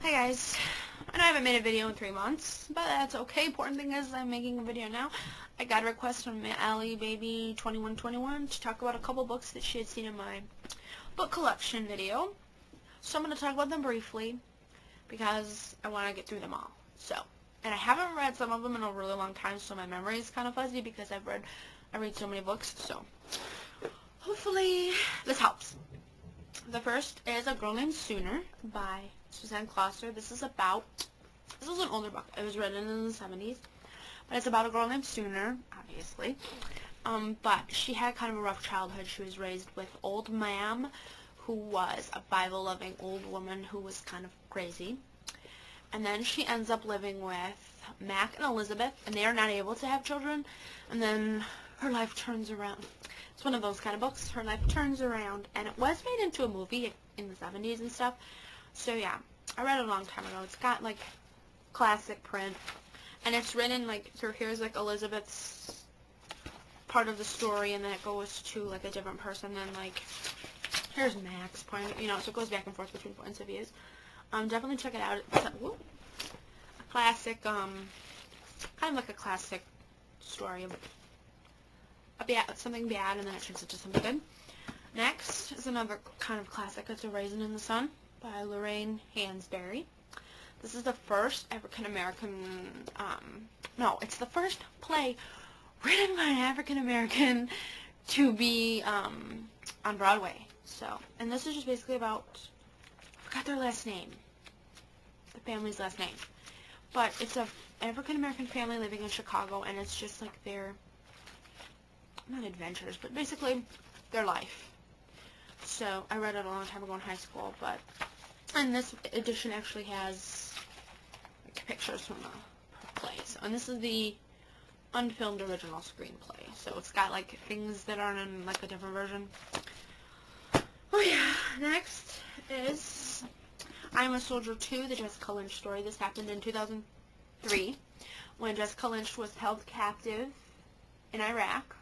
Hi guys, I know I haven't made a video in 3 months, but that's okay. Important thing is I'm making a video now. I got a request from BabyAllie2121 to talk about a couple books that she had seen in my book collection video. So I'm going to talk about them briefly because I want to get through them all. And I haven't read some of them in a really long time, so my memory is kind of fuzzy because I read so many books, so hopefully this helps. The first is A Girl Named Sooner by Suzanne Clauser. This is an older book. It was written in the 70s, but it's about a girl named Sooner, obviously. But she had kind of a rough childhood. She was raised with old ma'am, who was a Bible-loving old woman who was kind of crazy. And then she ends up living with Mac and Elizabeth, and they are not able to have children. And then her life turns around. It's one of those kind of books. Her life turns around, and it was made into a movie in the 70s and stuff. So yeah, I read it a long time ago. It's got like classic print, and it's written like, so here's like Elizabeth's part of the story, and then it goes to like a different person, and like here's Mac's point, so it goes back and forth between points of views. Definitely check it out. It's a classic, kind of like a classic story of something bad, and then it turns into something good. Next is another kind of classic. It's A Raisin in the Sun by Lorraine Hansberry. This is the first African-American, it's the first play written by an African-American to be on Broadway. And this is just basically about, I forgot their last name, the family's last name, but it's a African-American family living in Chicago, and it's just like their, not adventures, but basically their life. So I read it a long time ago in high school, and this edition actually has like pictures from the play. And this is the unfilmed original screenplay. So it's got like things that aren't in like a different version. Oh yeah. Next is I'm a Soldier 2, the Jessica Lynch story. This happened in 2003 when Jessica Lynch was held captive in Iraq.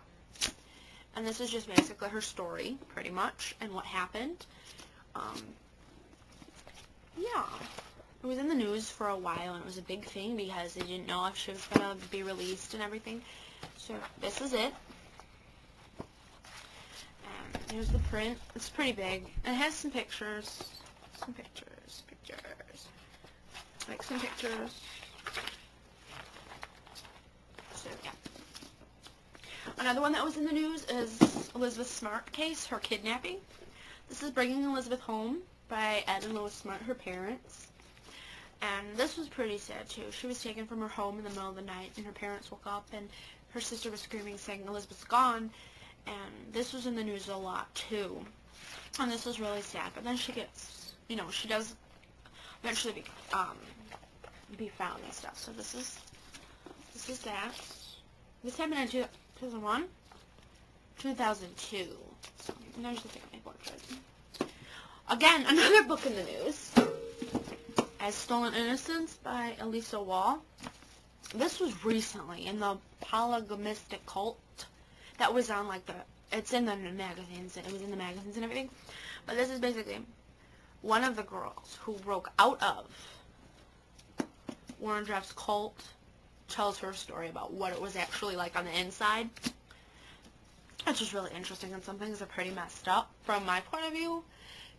And this is just basically her story, pretty much, and what happened. Yeah. It was in the news for a while, and it was a big thing because they didn't know if she was going to be released and everything. So this is it. And here's the print. It's pretty big. And it has some pictures. Like some pictures. So, yeah. Another one that was in the news is Elizabeth Smart case, her kidnapping. This is Bringing Elizabeth Home by Ed and Lois Smart, her parents. And this was pretty sad, too. She was taken from her home in the middle of the night, and her parents woke up, and her sister was screaming, saying, "Elizabeth's gone." And this was in the news a lot, too. And this was really sad. But then she gets, she does eventually be found and stuff. So this is that. This happened in 2001? 2002. So, there's the family portrait. Again, another book in the news. As Stolen Innocence by Elissa. This was recently in the polygamistic cult that was on like it's in the magazines, and it was in the magazines and everything. But this is basically one of the girls who broke out of Warren Jeff's cult tells her story about what it was actually like on the inside. It's just really interesting, and some things are pretty messed up from my point of view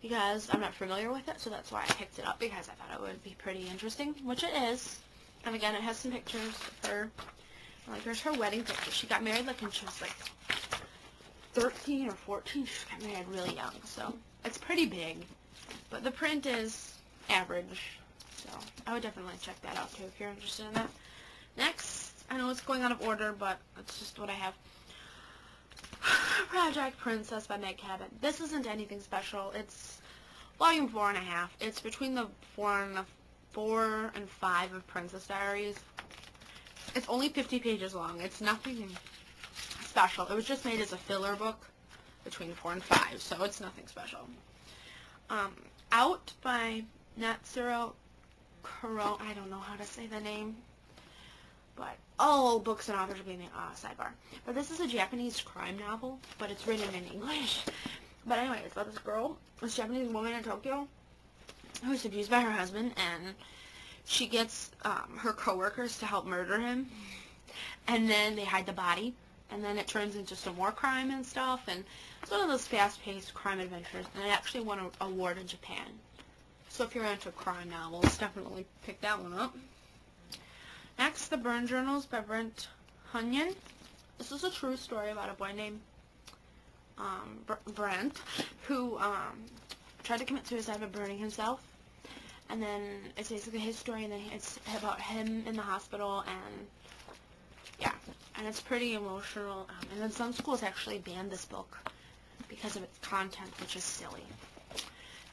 because I'm not familiar with it, so that's why I picked it up, because I thought it would be pretty interesting, which it is. And again, it has some pictures of her. Like, there's her wedding picture. She got married like when she was like 13 or 14. She got married really young, so it's pretty big. But the print is average, so I would definitely check that out too if you're interested in that. Next, I know it's going out of order, but it's just what I have. Project Princess by Meg Cabot. This isn't anything special. It's volume 4.5. It's between the 4 and 5 of Princess Diaries. It's only 50 pages long. It's nothing special. It was just made as a filler book between 4 and 5, so it's nothing special. Out by Natsuo Kirino. I don't know how to say the name, but all books and authors are being sidebar. But this is a Japanese crime novel, but it's written in English. But anyway, it's about this girl, this Japanese woman in Tokyo, who's abused by her husband, and she gets her coworkers to help murder him, and then they hide the body, and then it turns into some more crime and stuff, and it's one of those fast-paced crime adventures, and it actually won an award in Japan. So if you're into crime novels, definitely pick that one up. Next, The Burn Journals by Brent. This is a true story about a boy named Brent, who tried to commit suicide by burning himself. And then it's basically his story, and then it's about him in the hospital, and yeah, and it's pretty emotional. And then some schools actually banned this book because of its content, which is silly.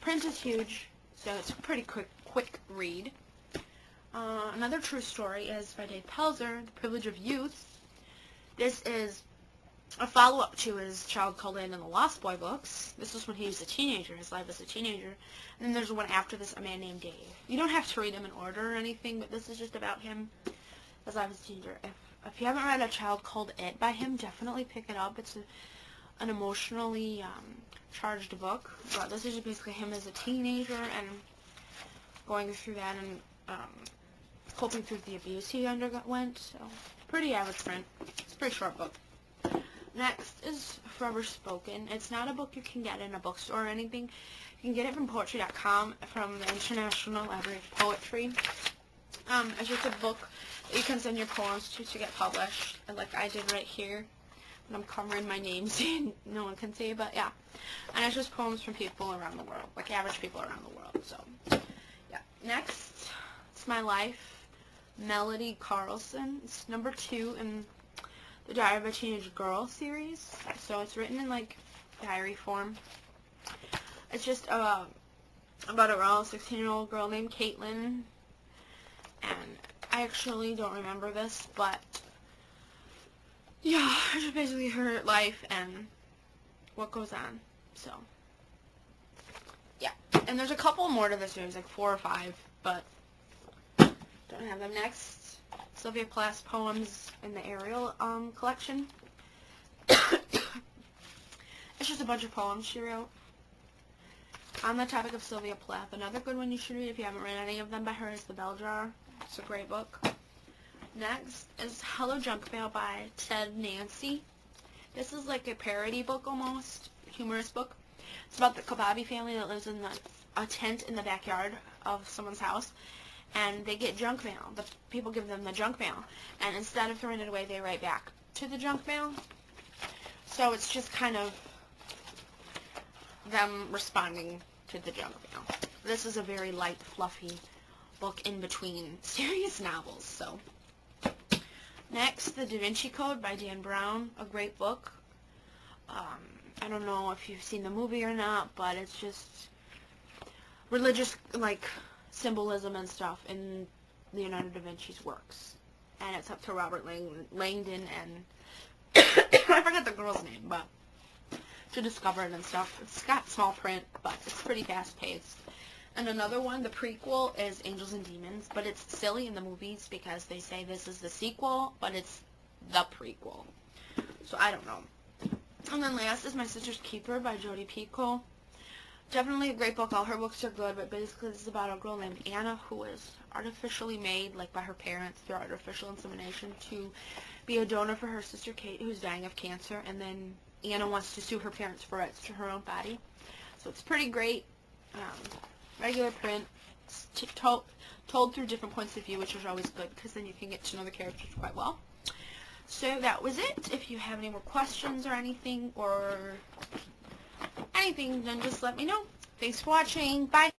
Print is huge, so it's a pretty quick read. Another true story is by Dave Pelzer, The Privilege of Youth. This is a follow-up to his Child Called In and the Lost Boy books. This was when he was a teenager, his life as a teenager. And then there's one after this, A Man Named Dave. You don't have to read them in order or anything, but this is just about him as life as a teenager. If you haven't read A Child Called It by him, definitely pick it up. It's an emotionally charged book. But this is just basically him as a teenager and going through that and coping through the abuse he underwent. So, pretty average print. It's a pretty short book. Next is Forever Spoken. It's not a book you can get in a bookstore or anything. You can get it from Poetry.com, from the International Library of Poetry. It's just a book that you can send your poems to get published, and like I did right here. And I'm covering my name so no one can see, but yeah. And it's just poems from people around the world, like average people around the world. So, yeah. Next, It's My Life. Melody Carlson. It's number 2 in the Diary of a Teenage Girl series. So it's written in like diary form. It's just about a 16-year-old girl named Caitlin. And I actually don't remember this, but yeah, it's just basically her life and what goes on. So yeah. And there's a couple more to the series, like 4 or 5, but don't have them. Next, Sylvia Plath's poems in the Ariel collection. It's just a bunch of poems she wrote. On the topic of Sylvia Plath, another good one you should read if you haven't read any of them by her is The Bell Jar. It's a great book. Next is Hello Junk Mail by Ted Nancy. This is like a parody book almost, humorous book. It's about the Kababi family that lives in a tent in the backyard of someone's house. And they get junk mail. The people give them the junk mail. And instead of throwing it away, they write back to the junk mail. So it's just kind of them responding to the junk mail. This is a very light, fluffy book in between serious novels. So next, The Da Vinci Code by Dan Brown. A great book. I don't know if you've seen the movie or not, but it's just religious, like, symbolism and stuff in Leonardo da Vinci's works. And it's up to Robert Langdon and I forgot the girl's name, but to discover it and stuff. It's got small print, but it's pretty fast-paced. And another one, the prequel, is Angels and Demons, but it's silly in the movies because they say this is the sequel, but it's the prequel. So I don't know. And then last is My Sister's Keeper by Jodi Picoult. Definitely a great book. All her books are good, but basically this is about a girl named Anna who was artificially made, like by her parents through artificial insemination, to be a donor for her sister Kate, who's dying of cancer, and then Anna wants to sue her parents for rights to her own body. So it's pretty great. Regular print. It's told through different points of view, which is always good, because then you can get to know the characters quite well. So that was it. If you have any more questions or anything, then just let me know. Thanks for watching. Bye.